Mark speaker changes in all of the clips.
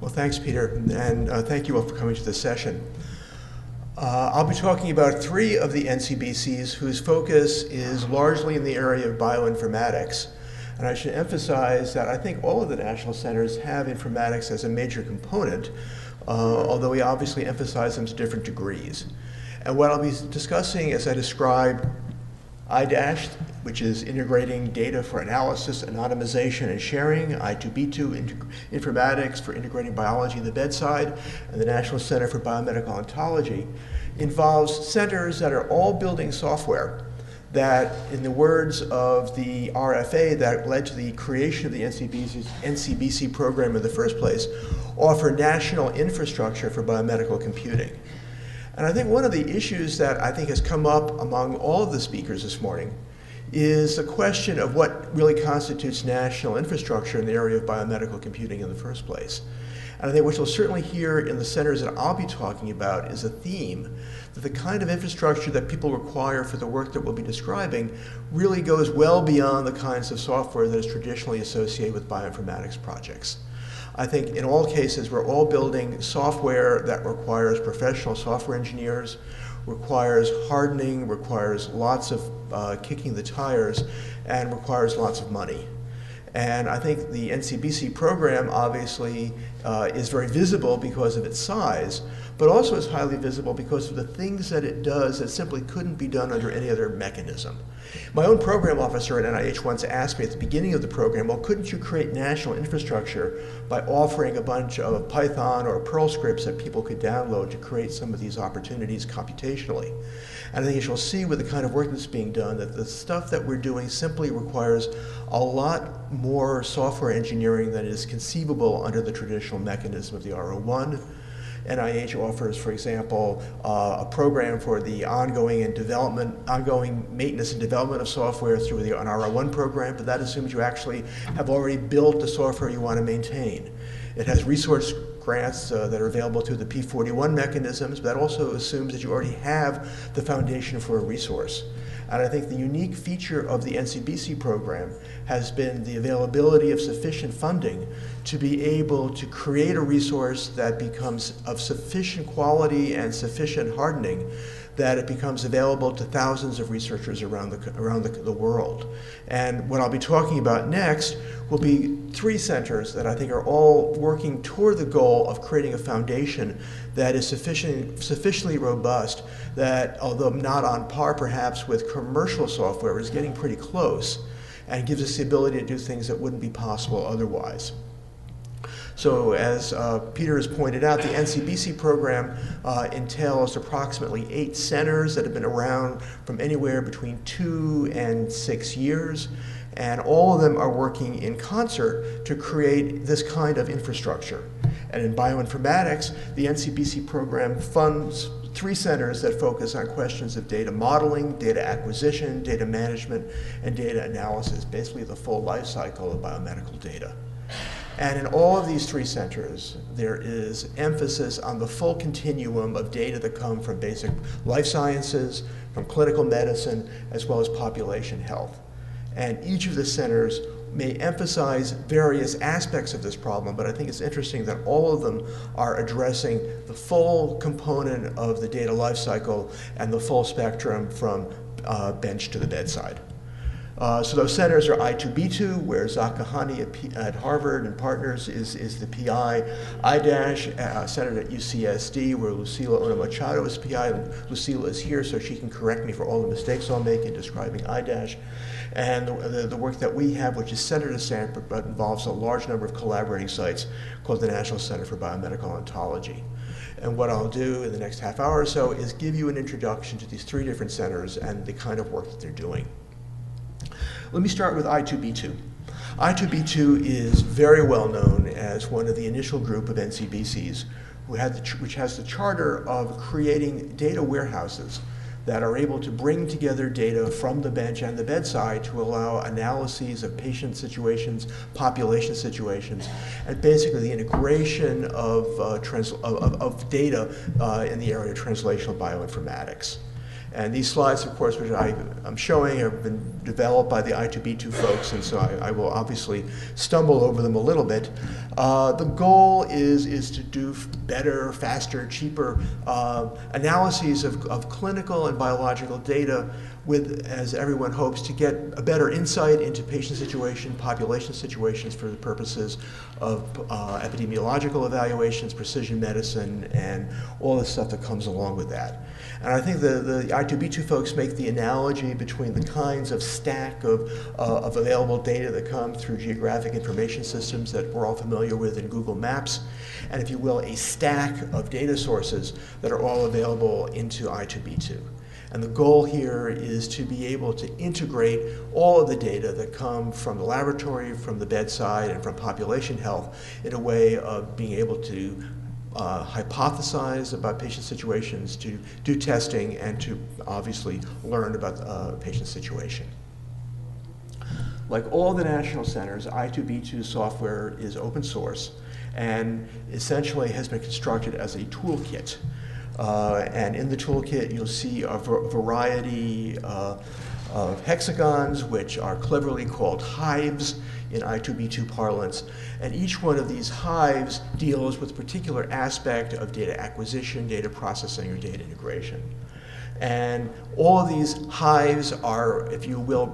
Speaker 1: Well, thanks, Peter, and thank you all for coming to this session. I'll be talking about three of the NCBCs whose focus is largely in the area of bioinformatics. And I should emphasize that I think all of the national centers have informatics as a major component, although we obviously emphasize them to different degrees. And what I'll be discussing as I describe I-, which is integrating data for analysis, anonymization, and sharing, I2B2, informatics for integrating biology in the bedside, and the National Center for Biomedical Ontology, involves centers that are all building software that, in the words of the RFA that led to the creation of the NCBC program in the first place, offer national infrastructure for biomedical computing. And I think one of the issues that I think has come up among all of the speakers this morning is the question of what really constitutes national infrastructure in the area of biomedical computing in the first place. And I think what you'll certainly hear in the centers that I'll be talking about is a theme that the kind of infrastructure that people require for the work that we'll be describing really goes well beyond the kinds of software that is traditionally associated with bioinformatics projects. I think in all cases, we're all building software that requires professional software engineers, requires hardening, requires lots of kicking the tires, and requires lots of money. And I think the NCBC program obviously is very visible because of its size, but also is highly visible because of the things that it does that simply couldn't be done under any other mechanism. My own program officer at NIH once asked me at the beginning of the program, well, couldn't you create national infrastructure by offering a bunch of Python or Perl scripts that people could download to create some of these opportunities computationally? And I think as you'll see with the kind of work that's being done, that the stuff that we're doing simply requires a lot more software engineering than is conceivable under the traditional mechanism of the R01. NIH offers, for example, a program for the ongoing maintenance and development of software through an R01 program, but that assumes you actually have already built the software you want to maintain. It has resource grants that are available through the P41 mechanisms, but that also assumes that you already have the foundation for a resource. And I think the unique feature of the NCBC program has been the availability of sufficient funding to be able to create a resource that becomes of sufficient quality and sufficient hardening that it becomes available to thousands of researchers around the world. And what I'll be talking about next will be three centers that I think are all working toward the goal of creating a foundation that is sufficiently robust that, although not on par perhaps with commercial software, is getting pretty close and gives us the ability to do things that wouldn't be possible otherwise. So as Peter has pointed out, the NCBC program entails approximately 8 centers that have been around from anywhere between 2 and 6 years. And all of them are working in concert to create this kind of infrastructure. And in bioinformatics, the NCBC program funds 3 centers that focus on questions of data modeling, data acquisition, data management, and data analysis, basically the full life cycle of biomedical data. And in all of these 3 centers, there is emphasis on the full continuum of data that come from basic life sciences, from clinical medicine, as well as population health. And each of the centers may emphasize various aspects of this problem, but I think it's interesting that all of them are addressing the full component of the data lifecycle and the full spectrum from bench to the bedside. So those centers are I2B2, where Zach Kahani at Harvard and partners is the PI. I-, centered at UCSD, where Lucila Ona Machado is PI. Lucila is here, so she can correct me for all the mistakes I'll make in describing I-. And the work that we have, which is centered at Stanford, but involves a large number of collaborating sites, called the National Center for Biomedical Ontology. And what I'll do in the next half hour or so is give you an introduction to these 3 different centers and the kind of work that they're doing. Let me start with I2B2. I2B2 is very well known as one of the initial group of NCBCs which has the charter of creating data warehouses that are able to bring together data from the bench and the bedside to allow analyses of patient situations, population situations, and basically the integration of data in the area of translational bioinformatics. And these slides, of course, which I'm showing have been developed by the I2B2 folks, and so I will obviously stumble over them a little bit. The goal is to do better, faster, cheaper analyses of clinical and biological data with, as everyone hopes, to get a better insight into patient situation, population situations for the purposes of epidemiological evaluations, precision medicine, and all the stuff that comes along with that. And I think the I2B2 folks make the analogy between the kinds of stack of available data that come through geographic information systems that we're all familiar with in Google Maps, and if you will, a stack of data sources that are all available into I2B2. And the goal here is to be able to integrate all of the data that come from the laboratory, from the bedside, and from population health in a way of being able to hypothesize about patient situations, to do testing, and to obviously learn about the patient situation. Like all the national centers, I2B2 software is open source and essentially has been constructed as a toolkit. And in the toolkit, you'll see a variety of hexagons, which are cleverly called hives in I2B2 parlance. And each one of these hives deals with a particular aspect of data acquisition, data processing, or data integration. And all of these hives are, if you will,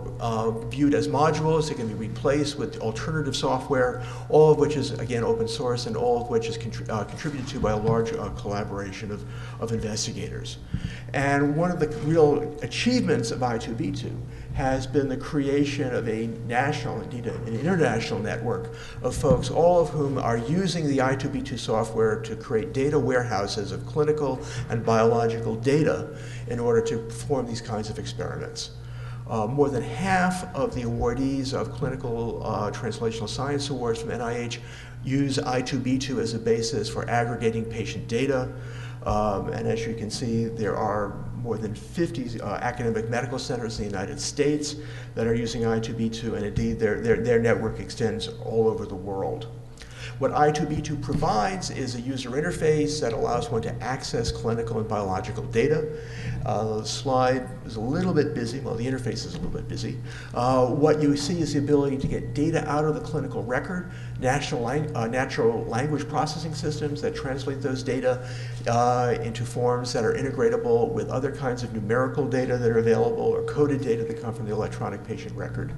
Speaker 1: viewed as modules. They can be replaced with alternative software, all of which is, again, open source, and all of which is contributed to by a large collaboration of investigators. And one of the real achievements of I2B2 has been the creation of a national, indeed an international network of folks, all of whom are using the I2B2 software to create data warehouses of clinical and biological data in order to perform these kinds of experiments. More than half of the awardees of clinical translational science awards from NIH use I2B2 as a basis for aggregating patient data. And as you can see, there are more than 50 academic medical centers in the United States that are using I2B2, and indeed their network extends all over the world. What I2B2 provides is a user interface that allows one to access clinical and biological data. The slide is a little bit busy. Well, the interface is a little bit busy. What you see is the ability to get data out of the clinical record, natural language processing systems that translate those data into forms that are integratable with other kinds of numerical data that are available, or coded data that come from the electronic patient record.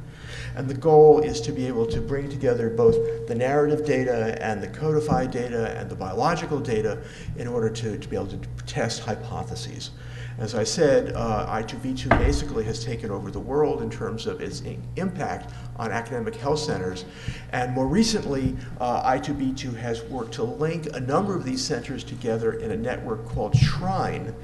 Speaker 1: And the goal is to be able to bring together both the narrative data and the codified data and the biological data in order to be able to test hypotheses. As I said, I2B2 basically has taken over the world in terms of its impact on academic health centers. And more recently, I2B2 has worked to link a number of these centers together in a network called Shrine,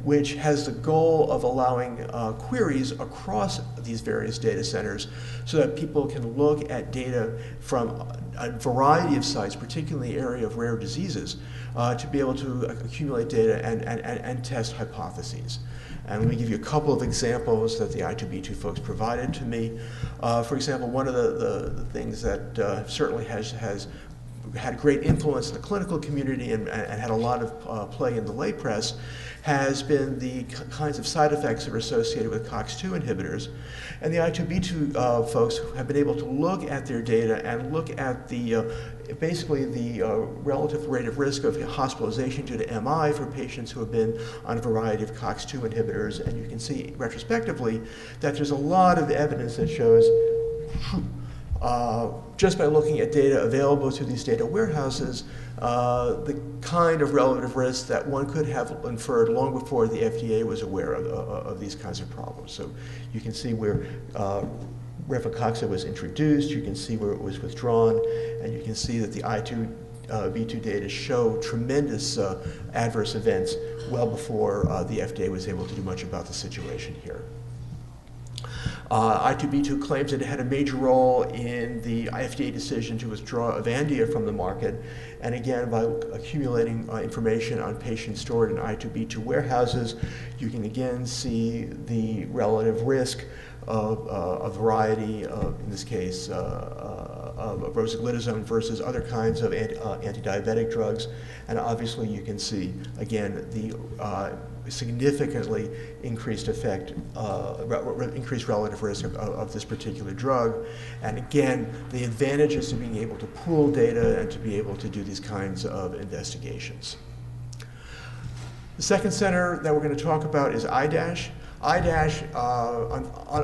Speaker 1: which has the goal of allowing queries across these various data centers so that people can look at data from a variety of sites, particularly in the area of rare diseases, to be able to accumulate data and test hypotheses. And let me give you a couple of examples that the I2B2 folks provided to me. For example, one of the things that certainly has had great influence in the clinical community and had a lot of play in the lay press has been the kinds of side effects that are associated with COX-2 inhibitors. And the I2B2 folks have been able to look at their data and look at basically the relative rate of risk of hospitalization due to MI for patients who have been on a variety of COX-2 inhibitors. And you can see retrospectively that there's a lot of evidence that shows just by looking at data available through these data warehouses, the kind of relative risk that one could have inferred long before the FDA was aware of these kinds of problems. So you can see where Revocoxa was introduced, you can see where it was withdrawn, and you can see that the I2B2 data show tremendous adverse events well before the FDA was able to do much about the situation here. I2B2 claims that it had a major role in the FDA decision to withdraw Avandia from the market. And again, by accumulating information on patients stored in I2B2 warehouses, you can again see the relative risk of a variety of, in this case, rosiglitazone versus other kinds of anti-diabetic drugs. And obviously you can see, again, the significantly increased effect, increased relative risk of this particular drug. And again, the advantages of being able to pool data and to be able to do these kinds of investigations. The second center that we're going to talk about is IDASH. IDASH,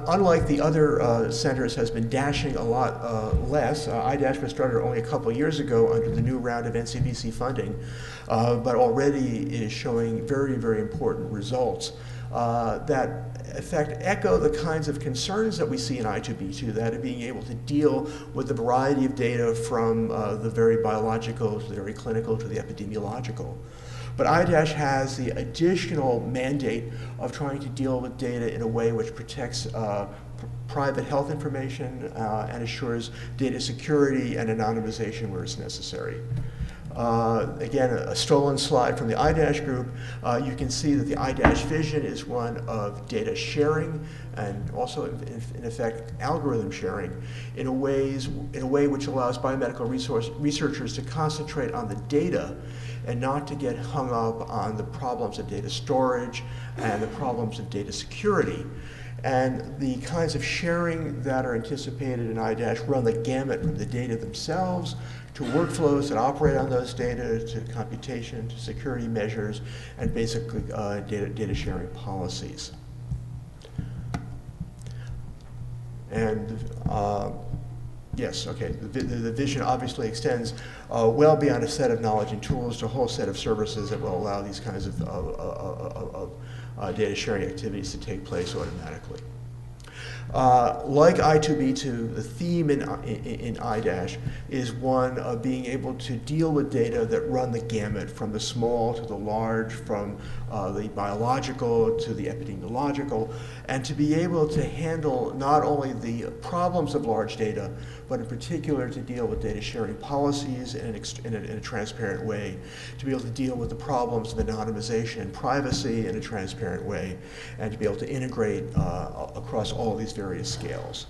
Speaker 1: unlike the other centers, has been dashing a lot less. IDASH was started only a couple years ago under the new round of NCBC funding, but already is showing very, very important results that in fact echo the kinds of concerns that we see in I2B2, that of being able to deal with the variety of data from the very biological to the very clinical to the epidemiological. But IDASH has the additional mandate of trying to deal with data in a way which protects private health information and assures data security and anonymization where it's necessary. Again, a stolen slide from the IDASH group. You can see that the IDASH vision is one of data sharing and also, in effect, algorithm sharing in a way which allows biomedical researchers to concentrate on the data and not to get hung up on the problems of data storage and the problems of data security. And the kinds of sharing that are anticipated in IDASH run the gamut from the data themselves to workflows that operate on those data, to computation, to security measures, and basically data sharing policies. And yes, okay, the vision obviously extends well beyond a set of knowledge and tools to a whole set of services that will allow these kinds of data sharing activities to take place automatically. Like I2B2, the theme in IDASH is one of being able to deal with data that run the gamut from the small to the large, from the biological to the epidemiological, and to be able to handle not only the problems of large data, but in particular to deal with data sharing policies in a transparent way, to be able to deal with the problems of anonymization and privacy in a transparent way, and to be able to integrate across all these various scales.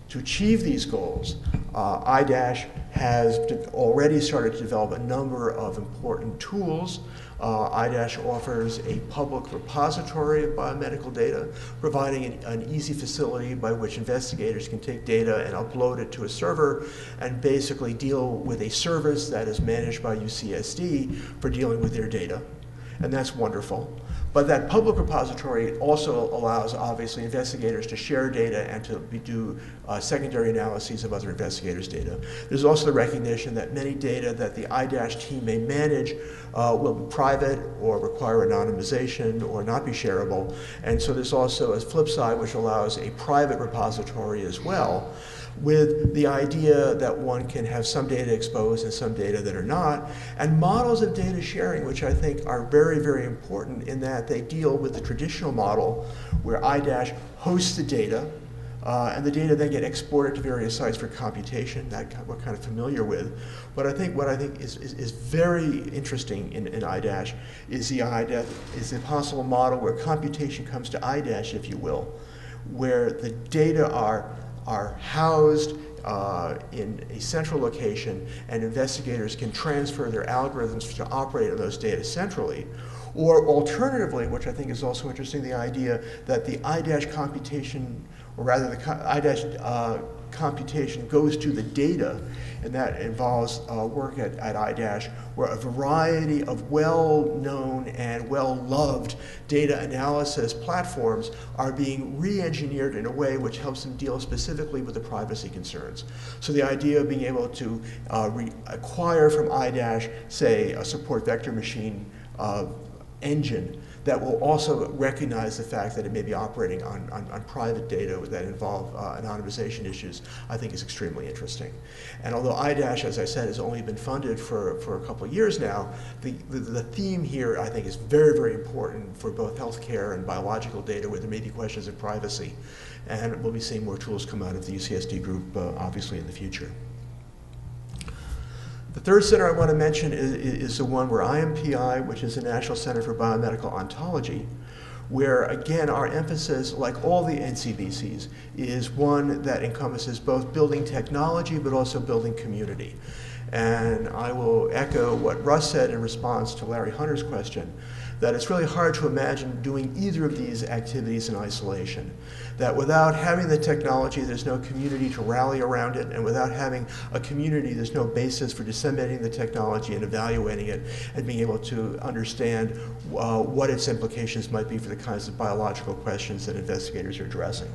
Speaker 1: To achieve these goals, IDASH has already started to develop a number of important tools. IDASH offers a public repository of biomedical data, providing an easy facility by which investigators can take data and upload it to a server and basically deal with a service that is managed by UCSD for dealing with their data. And that's wonderful. But that public repository also allows, obviously, investigators to share data and to do secondary analyses of other investigators' data. There's also the recognition that many data that the IDASH team may manage will be private or require anonymization or not be shareable. And so there's also a flip side which allows a private repository as well, with the idea that one can have some data exposed and some data that are not, and models of data sharing, which I think are very, very important in that they deal with the traditional model where IDASH hosts the data, and the data then get exported to various sites for computation, that we're kind of familiar with. But I think what I think is very interesting in IDASH is the possible model where computation comes to IDASH, if you will, where the data are housed in a central location, and investigators can transfer their algorithms to operate on those data centrally. Or alternatively, which I think is also interesting, the idea that the IDASH computation, or rather the IDASH computation goes to the data, and that involves work at IDASH where a variety of well-known and well-loved data analysis platforms are being re-engineered in a way which helps them deal specifically with the privacy concerns. So the idea of being able to acquire from IDASH, say, a support vector machine engine that will also recognize the fact that it may be operating on private data that involve anonymization issues, I think is extremely interesting. And although IDASH, as I said, has only been funded for a couple of years now, the theme here, I think, is very, very important for both healthcare and biological data where there may be questions of privacy. And we'll be seeing more tools come out of the UCSD group, obviously, in the future. The third center I want to mention is the one where IMPI, which is the National Center for Biomedical Ontology, where, again, our emphasis, like all the NCBCs, is one that encompasses both building technology but also building community. And I will echo what Russ said in response to Larry Hunter's question, that it's really hard to imagine doing either of these activities in isolation. That without having the technology, there's no community to rally around it, and without having a community, there's no basis for disseminating the technology and evaluating it and being able to understand what its implications might be for the kinds of biological questions that investigators are addressing.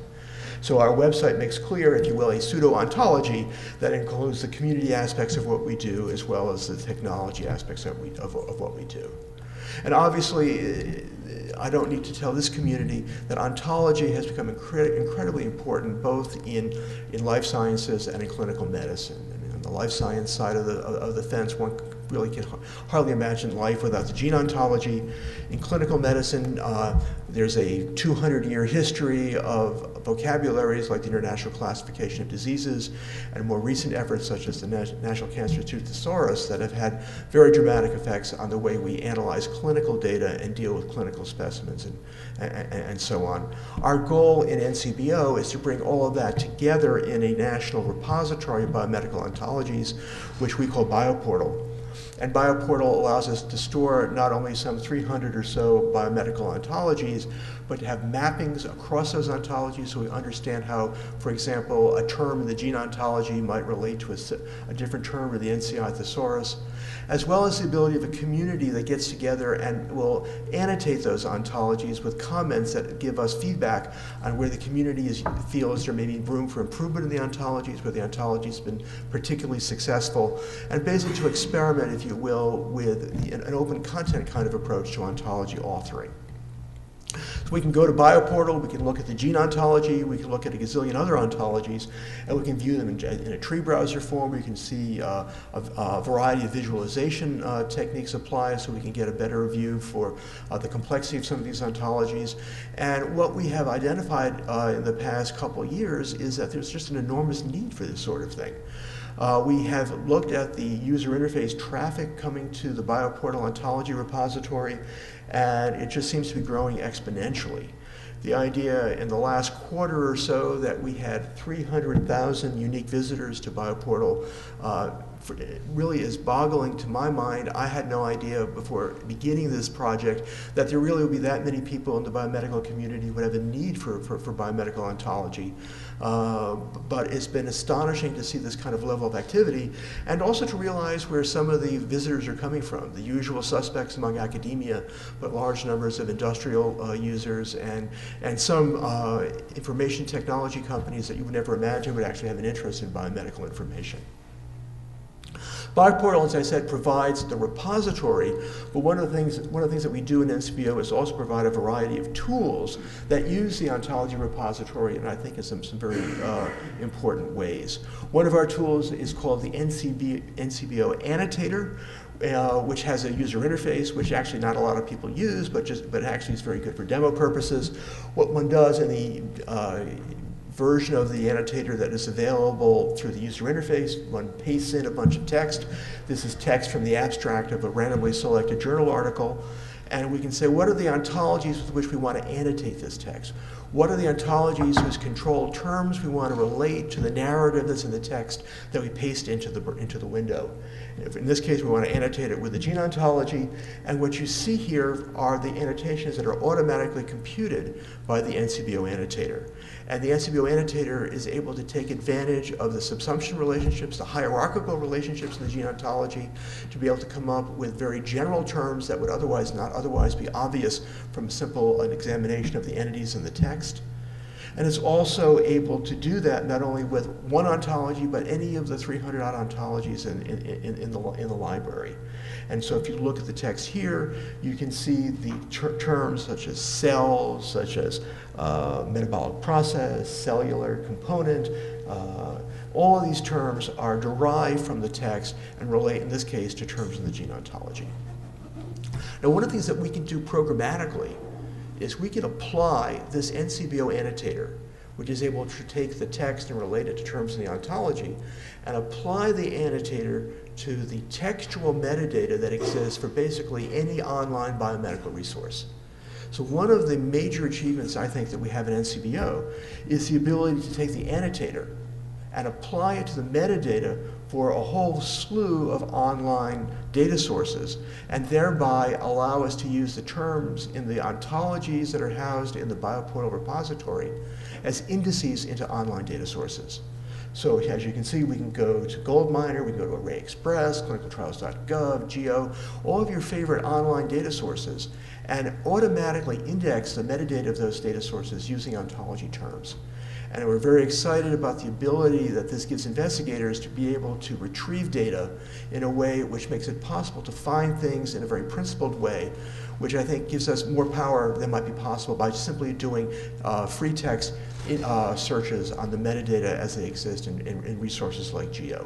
Speaker 1: So our website makes clear, if you will, a pseudo-ontology that includes the community aspects of what we do as well as the technology aspects of what we do. And obviously, I don't need to tell this community that ontology has become incredibly important both in life sciences and in clinical medicine. And on the life science side of the fence, one really can hardly imagine life without the gene ontology. In clinical medicine, there's a 200-year history of vocabularies like the International Classification of Diseases and more recent efforts such as the National Cancer Institute Thesaurus that have had very dramatic effects on the way we analyze clinical data and deal with clinical specimens and so on. Our goal in NCBO is to bring all of that together in a national repository of biomedical ontologies, which we call Bioportal. And Bioportal allows us to store not only some 300 or so biomedical ontologies, but to have mappings across those ontologies so we understand how, for example, a term in the gene ontology might relate to a different term in the NCI thesaurus, as well as the ability of a community that gets together and will annotate those ontologies with comments that give us feedback on where the community feels there may be room for improvement in the ontologies, where the ontology has been particularly successful, and basically to experiment, if you will, with an open content kind of approach to ontology authoring. So we can go to Bioportal, we can look at the gene ontology, we can look at a gazillion other ontologies, and we can view them in a tree browser form. We can see a variety of visualization techniques applied so we can get a better view for the complexity of some of these ontologies. And what we have identified in the past couple of years is that there's just an enormous need for this sort of thing. We have looked at the user interface traffic coming to the Bioportal ontology repository, and it just seems to be growing exponentially. The idea in the last quarter or so that we had 300,000 unique visitors to Bioportal really is boggling to my mind. I had no idea before beginning this project that there really would be that many people in the biomedical community who would have a need for biomedical ontology. But it's been astonishing to see this kind of level of activity and also to realize where some of the visitors are coming from. The usual suspects among academia, but large numbers of industrial users and some information technology companies that you would never imagine would actually have an interest in biomedical information. Bioportal, as I said, provides the repository, but one of the things that we do in NCBO is also provide a variety of tools that use the ontology repository, and I think in some very important ways. One of our tools is called the NCBO Annotator, which has a user interface, which actually not a lot of people use, but actually is very good for demo purposes. What one does in the version of the annotator that is available through the user interface, one pastes in a bunch of text. This is text from the abstract of a randomly selected journal article, and we can say, what are the ontologies with which we want to annotate this text? What are the ontologies whose controlled terms we want to relate to the narrative that's in the text that we paste into the window? In this case, we want to annotate it with the gene ontology, and what you see here are the annotations that are automatically computed by the NCBO annotator. And the NCBO annotator is able to take advantage of the subsumption relationships, the hierarchical relationships in the gene ontology, to be able to come up with very general terms that would not otherwise be obvious from an examination of the entities in the text. And it's also able to do that not only with one ontology, but any of the 300-odd ontologies in the library. And so if you look at the text here, you can see the terms such as cells, such as metabolic process, cellular component. All of these terms are derived from the text and relate, in this case, to terms in the gene ontology. Now, one of the things that we can do programmatically is we can apply this NCBO annotator, which is able to take the text and relate it to terms in the ontology, and apply the annotator to the textual metadata that exists for basically any online biomedical resource. So one of the major achievements I think that we have in NCBO is the ability to take the annotator and apply it to the metadata for a whole slew of online data sources, and thereby allow us to use the terms in the ontologies that are housed in the bioportal repository as indices into online data sources. So as you can see, we can go to Goldminer, we can go to Array Express, clinicaltrials.gov, Geo, all of your favorite online data sources, and automatically index the metadata of those data sources using ontology terms. And we're very excited about the ability that this gives investigators to be able to retrieve data in a way which makes it possible to find things in a very principled way, which I think gives us more power than might be possible by simply doing free text searches on the metadata as they exist in resources like Geo.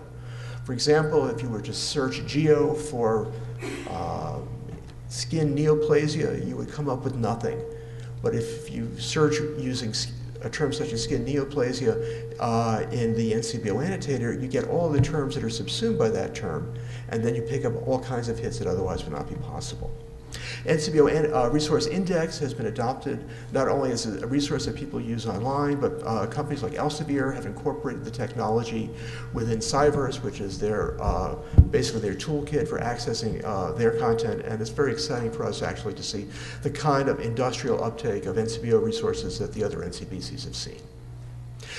Speaker 1: For example, if you were to search Geo for skin neoplasia, you would come up with nothing. But if you search using a term such as skin neoplasia in the NCBO annotator, you get all the terms that are subsumed by that term, and then you pick up all kinds of hits that otherwise would not be possible. NCBO Resource Index has been adopted not only as a resource that people use online, but companies like Elsevier have incorporated the technology within Cyverse, which is their basically their toolkit for accessing their content, and it's very exciting for us actually to see the kind of industrial uptake of NCBO resources that the other NCBCs have seen.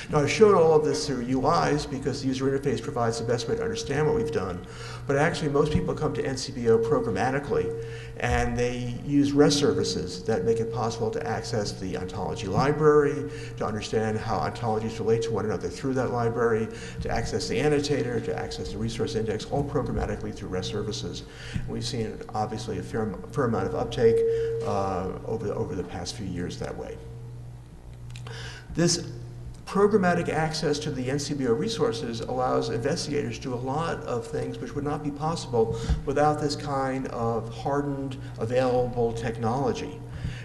Speaker 1: Now, I've shown all of this through UIs because the user interface provides the best way to understand what we've done, but actually most people come to NCBO programmatically, and they use REST services that make it possible to access the ontology library, to understand how ontologies relate to one another through that library, to access the annotator, to access the resource index, all programmatically through REST services. And we've seen, obviously, a fair amount of uptake over the past few years that way. This programmatic access to the NCBO resources allows investigators to do a lot of things which would not be possible without this kind of hardened, available technology.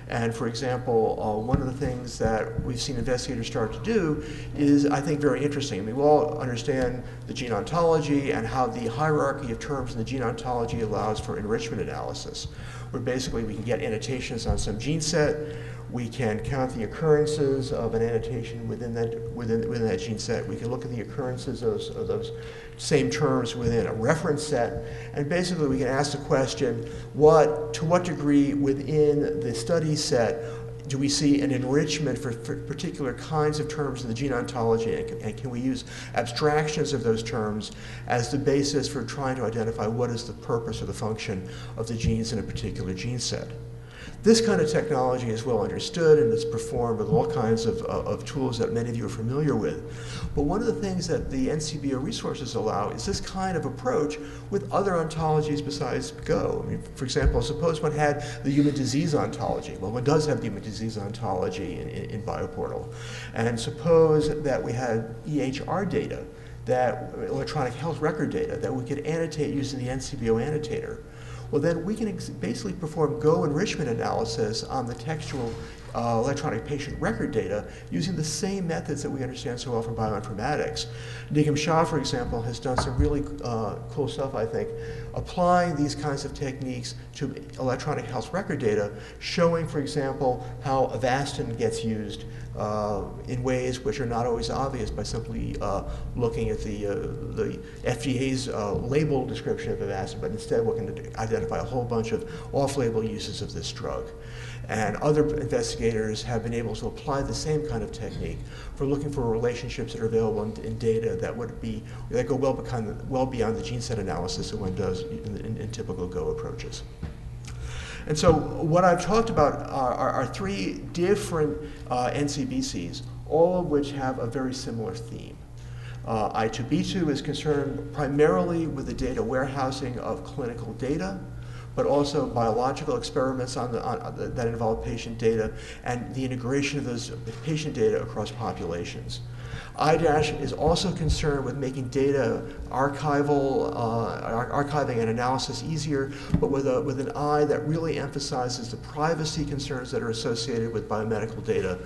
Speaker 1: And for example, one of the things that we've seen investigators start to do is, I think, very interesting. I mean, we all understand the gene ontology and how the hierarchy of terms in the gene ontology allows for enrichment analysis, where basically we can get annotations on some gene set. We can count the occurrences of an annotation within that gene set. We can look at the occurrences of those same terms within a reference set. And basically we can ask the question, to what degree within the study set do we see an enrichment for particular kinds of terms in the gene ontology, and can we use abstractions of those terms as the basis for trying to identify what is the purpose or the function of the genes in a particular gene set. This kind of technology is well understood, and it's performed with all kinds of tools that many of you are familiar with. But one of the things that the NCBO resources allow is this kind of approach with other ontologies besides Go. I mean, for example, suppose one had the human disease ontology. Well, one does have the human disease ontology in Bioportal. And suppose that we had EHR data, that electronic health record data, that we could annotate using the NCBO annotator. Well, then we can basically perform Go enrichment analysis on the textual electronic patient record data using the same methods that we understand so well from bioinformatics. Nigam Shah, for example, has done some really cool stuff, I think, applying these kinds of techniques to electronic health record data, showing, for example, how Avastin gets used in ways which are not always obvious by simply looking at the FDA's label description of Avastin, but instead we can identify a whole bunch of off-label uses of this drug. And other investigators have been able to apply the same kind of technique for looking for relationships that are available in data that go well beyond the gene set analysis that one does in typical Go approaches. And so what I've talked about are three different NCBCs, all of which have a very similar theme. I2B2 is concerned primarily with the data warehousing of clinical data, but also biological experiments that involve patient data and the integration of those patient data across populations. I- is also concerned with making data archiving and analysis easier, but with an eye that really emphasizes the privacy concerns that are associated with biomedical data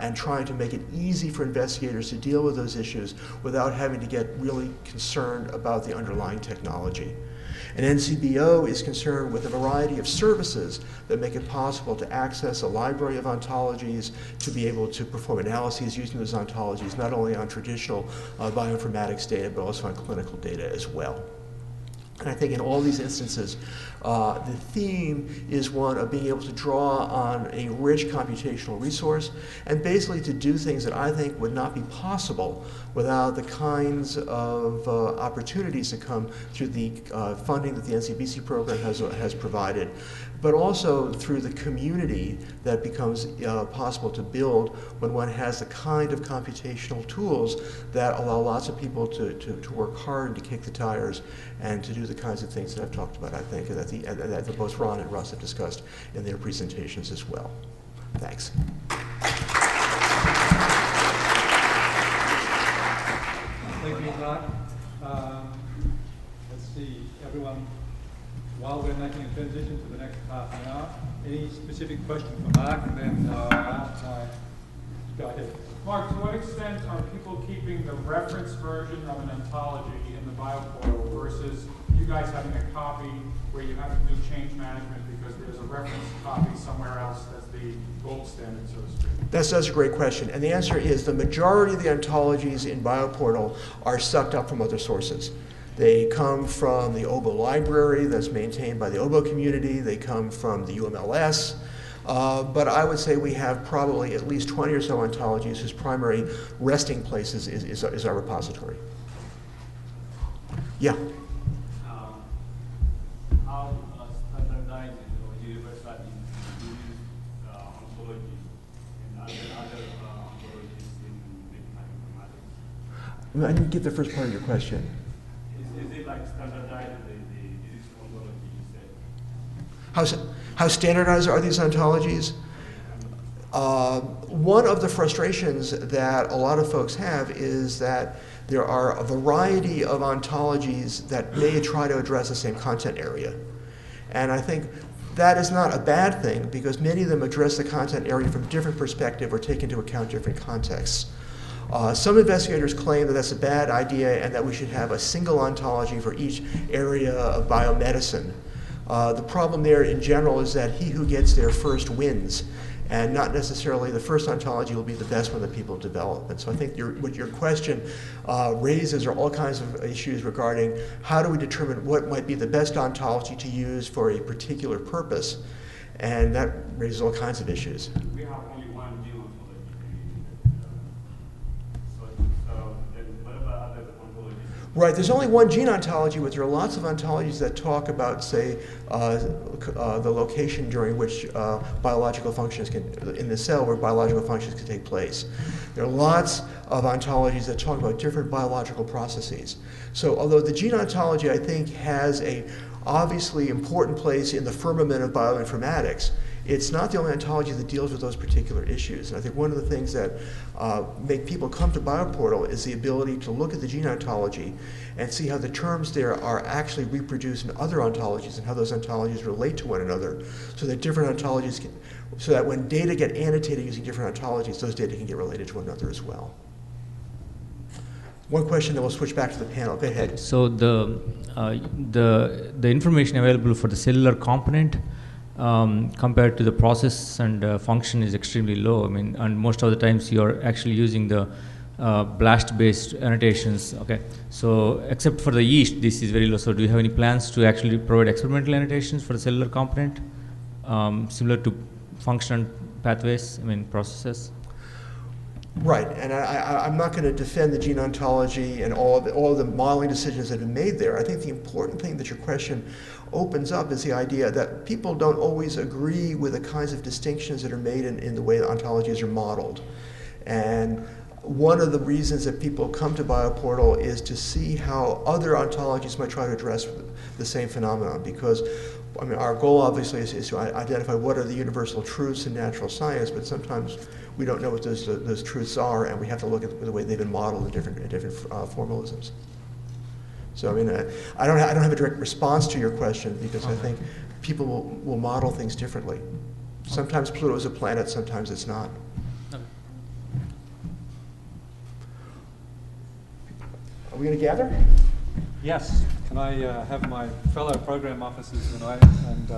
Speaker 1: and trying to make it easy for investigators to deal with those issues without having to get really concerned about the underlying technology. And NCBO is concerned with a variety of services that make it possible to access a library of ontologies, to be able to perform analyses using those ontologies, not only on traditional bioinformatics data, but also on clinical data as well. And I think in all these instances, the theme is one of being able to draw on a rich computational resource and basically to do things that I think would not be possible without the kinds of opportunities that come through the funding that the NCBC program has provided, but also through the community that becomes possible to build when one has the kind of computational tools that allow lots of people to work hard and to kick the tires and to do the kinds of things that I've talked about, I think, and that both Ron and Russ have discussed in their presentations as well. Thanks.
Speaker 2: Thank you, Mark. Let's see, everyone, while we're making a transition to the next half an hour, any specific question for Mark, and then go ahead.
Speaker 3: Mark, to what extent are people keeping the reference version of an ontology in the bioportal versus you guys having a copy where you have to do change management because there's a reference copy somewhere else that's the gold standard, so to speak?
Speaker 1: That's a great question. And the answer is the majority of the ontologies in Bioportal are sucked up from other sources. They come from the OBO library that's maintained by the OBO community. They come from the UMLS. But I would say we have probably at least 20 or so ontologies whose primary resting place is our repository. Yeah?
Speaker 4: How standardized or universal is ontology and other ontologies in bioinformatics?
Speaker 1: I didn't get the first part of your question.
Speaker 4: Is it like standardized, this ontology you said?
Speaker 1: How standardized are these ontologies? One of the frustrations that a lot of folks have is that there are a variety of ontologies that may try to address the same content area. And I think that is not a bad thing because many of them address the content area from a different perspective or take into account different contexts. Some investigators claim that that's a bad idea and that we should have a single ontology for each area of biomedicine. The problem there in general is that he who gets there first wins, and not necessarily the first ontology will be the best one that people develop. And so I think what your question raises are all kinds of issues regarding how do we determine what might be the best ontology to use for a particular purpose, and that raises all kinds of issues.
Speaker 4: We have only one gene ontology. So then what about other ontologies?
Speaker 1: Right, there's only one gene ontology, but there are lots of ontologies that talk about, say, the location during which biological functions can, in the cell where biological functions can take place. There are lots of ontologies that talk about different biological processes. So although the gene ontology, I think, has a obviously important place in the firmament of bioinformatics, it's not the only ontology that deals with those particular issues. And I think one of the things that make people come to Bioportal is the ability to look at the gene ontology and see how the terms there are actually reproduced in other ontologies and how those ontologies relate to one another, so that different ontologies can, so that when data get annotated using different ontologies, those data can get related to one another as well. One question, then we'll switch back to the panel. Go ahead.
Speaker 5: So the information available for the cellular component compared to the process and function is extremely low. I mean, and most of the times you're actually using the blast-based annotations. Okay, so except for the yeast, this is very low. So do you have any plans to actually provide experimental annotations for the cellular component, similar to function pathways? I mean, processes.
Speaker 1: Right, and I'm not going to defend the gene ontology and all of the modeling decisions that have been made there. I think the important thing that your question opens up is the idea that people don't always agree with the kinds of distinctions that are made in the way the ontologies are modeled. And one of the reasons that people come to Bioportal is to see how other ontologies might try to address the same phenomenon, because I mean, our goal obviously is to identify what are the universal truths in natural science, but sometimes we don't know what those truths are, and we have to look at the way they've been modeled in different formalisms. So I mean, I don't have a direct response to your question because I think people will model things differently. Sometimes Pluto is a planet, sometimes it's not. Are we going to gather?
Speaker 2: Yes, can I have my fellow program officers tonight? And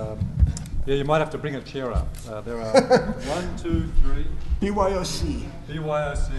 Speaker 2: yeah, you might have to bring a chair up. There are 1, 2, 3.
Speaker 1: BYOC.
Speaker 2: BYOC.